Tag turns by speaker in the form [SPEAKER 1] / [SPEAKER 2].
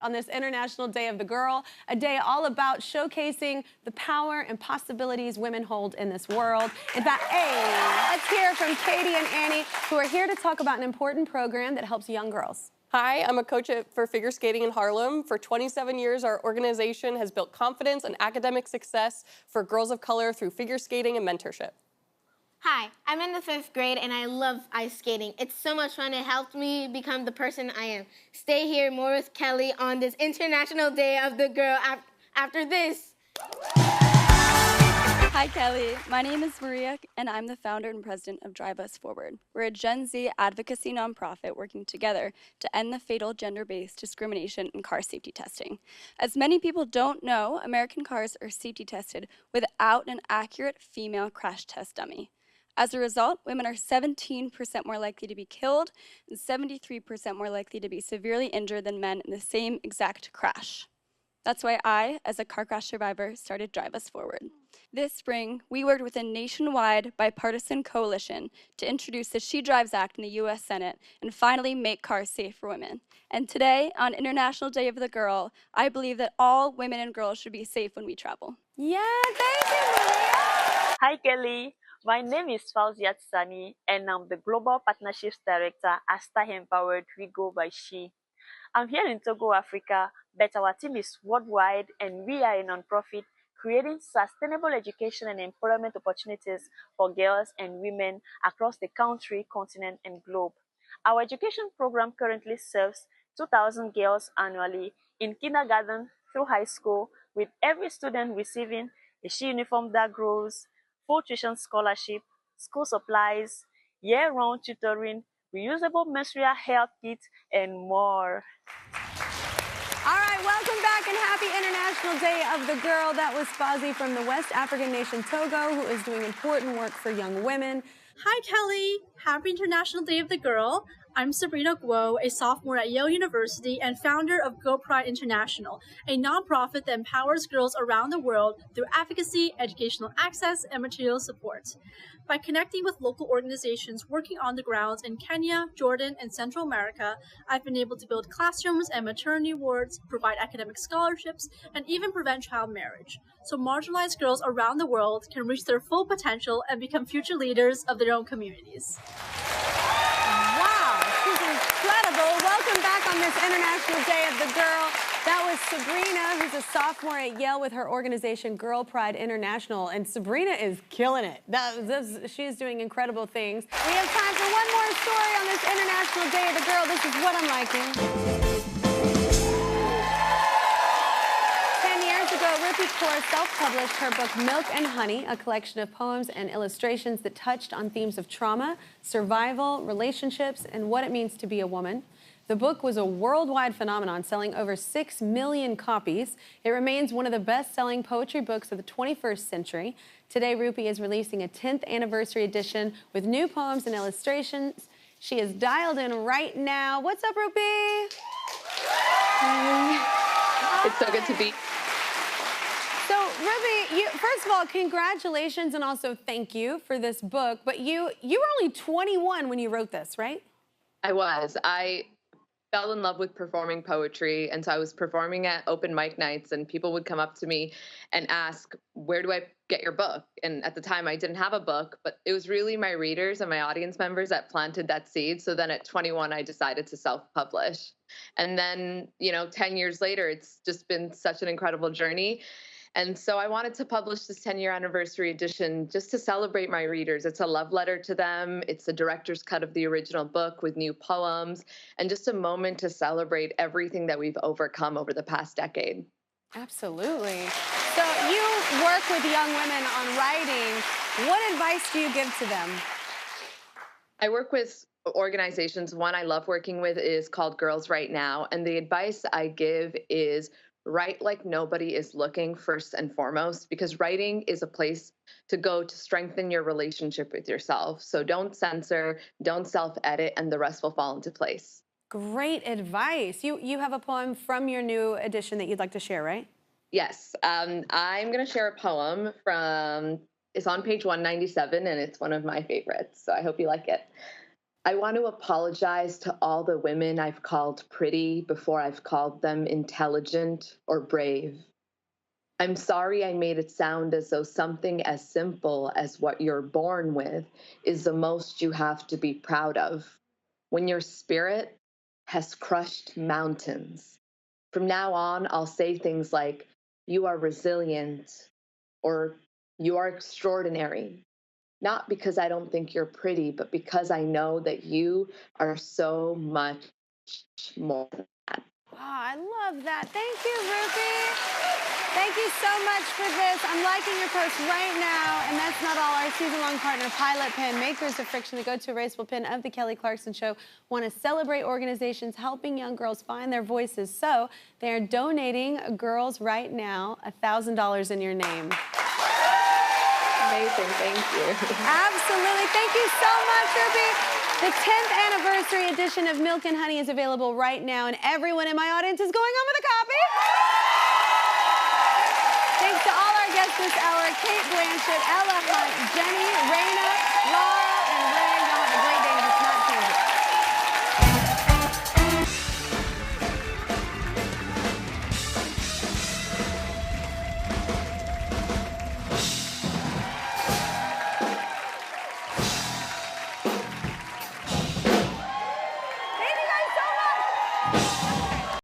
[SPEAKER 1] on this International Day of the Girl, a day all about showcasing the power and possibilities women hold in this world. In fact, hey, let's hear from Katie and Annie, who are here to talk about an important program that helps young girls.
[SPEAKER 2] Hi, I'm a coach for figure skating in Harlem. For 27 years, our organization has built confidence and academic success for girls of color through figure skating and mentorship.
[SPEAKER 3] Hi, I'm in the 5th grade and I love ice skating. It's so much fun. It helped me become the person I am. Stay here more with Kelly on this International Day of the Girl after this.
[SPEAKER 4] Hi, Kelly. My name is Maria, and I'm the founder and president of Drive Us Forward. We're a Gen Z advocacy nonprofit working together to end the fatal gender-based discrimination in car safety testing. As many people don't know, American cars are safety tested without an accurate female crash test dummy. As a result, women are 17% more likely to be killed and 73% more likely to be severely injured than men in the same exact crash. That's why I, as a car crash survivor, started Drive Us Forward. This spring, we worked with a nationwide bipartisan coalition to introduce the She Drives Act in the U.S. Senate and finally make cars safe for women. And today, on International Day of the Girl, I believe that all women and girls should be safe when we travel.
[SPEAKER 1] Yeah, thank you, Maria.
[SPEAKER 5] Hi, Kelly. My name is Fauziat Sani, and I'm the Global Partnerships Director at Star Empowered. We go by She. I'm here in Togo, Africa, but our team is worldwide, and we are a nonprofit creating sustainable education and employment opportunities for girls and women across the country, continent, and globe. Our education program currently serves 2,000 girls annually in kindergarten through high school, with every student receiving a She uniform that grows, full tuition scholarship, school supplies, year-round tutoring, reusable menstrual health kits, and more.
[SPEAKER 1] All right, welcome back and happy International Day of the Girl. That was Fazi from the West African nation Togo, who is doing important work for young women.
[SPEAKER 6] Hi, Kelly. Happy International Day of the Girl. I'm Sabrina Guo, a sophomore at Yale University and founder of Girl Pride International, a nonprofit that empowers girls around the world through advocacy, educational access, and material support. By connecting with local organizations working on the grounds in Kenya, Jordan, and Central America, I've been able to build classrooms and maternity wards, provide academic scholarships, and even prevent child marriage, so marginalized girls around the world can reach their full potential and become future leaders of their own communities.
[SPEAKER 1] Wow, she's incredible. Welcome back on this International Day of the Girl. That was Sabrina, who's a sophomore at Yale with her organization Girl Pride International, and Sabrina is killing it. She's doing incredible things. We have time for one more story on this International Day of the Girl. This is what I'm liking. 10 years ago, Rupi Kaur self-published her book Milk and Honey, a collection of poems and illustrations that touched on themes of trauma, survival, relationships, and what it means to be a woman. The book was a worldwide phenomenon, selling over 6 million copies. It remains one of the best-selling poetry books of the 21st century. Today, Rupi is releasing a 10th anniversary edition with new poems and illustrations. She is dialed in right now. What's up, Rupi?
[SPEAKER 7] It's so good to be.
[SPEAKER 1] So, Rupi, first of all, congratulations and also thank you for this book. But you were only 21 when you wrote this, right?
[SPEAKER 7] I was. I fell in love with performing poetry, and so I was performing at open mic nights, and people would come up to me and ask, where do I get your book? And at the time I didn't have a book, but it was really my readers and my audience members that planted that seed. So then at 21 I decided to self-publish, and then 10 years later it's just been such an incredible journey. And so I wanted to publish this 10-year anniversary edition just to celebrate my readers. It's a love letter to them. It's a director's cut of the original book with new poems, and just a moment to celebrate everything that we've overcome over the past decade.
[SPEAKER 1] Absolutely. So you work with young women on writing. What advice do you give to them?
[SPEAKER 7] I work with organizations. One I love working with is called Girls Right Now. And the advice I give is write like nobody is looking, first and foremost, because writing is a place to go to strengthen your relationship with yourself. So don't censor, don't self-edit, and the rest will fall into place.
[SPEAKER 1] Great advice. You have a poem from your new edition that you'd like to share, right?
[SPEAKER 7] Yes. I'm going to share a poem it's on page 197, and it's one of my favorites. So I hope you like it. I want to apologize to all the women I've called pretty before I've called them intelligent or brave. I'm sorry I made it sound as though something as simple as what you're born with is the most you have to be proud of, when your spirit has crushed mountains. From now on, I'll say things like, you are resilient, or you are extraordinary. Not because I don't think you're pretty, but because I know that you are so much more than that.
[SPEAKER 1] Oh, I love that. Thank you, Rupi. Thank you so much for this. I'm liking your post right now. And that's not all. Our season-long partner, Pilot Pen, makers of Friction, the go-to erasable pen of the Kelly Clarkson Show, want to celebrate organizations helping young girls find their voices. So they are donating girls right now $1,000 in your name.
[SPEAKER 7] Amazing, thank you.
[SPEAKER 1] Absolutely. Thank you so much, Rupi. The 10th anniversary edition of Milk and Honey is available right now, and everyone in my audience is going home with a copy. Thanks to all our guests this hour, Kate Blanchett, Ella Hunt, Jenny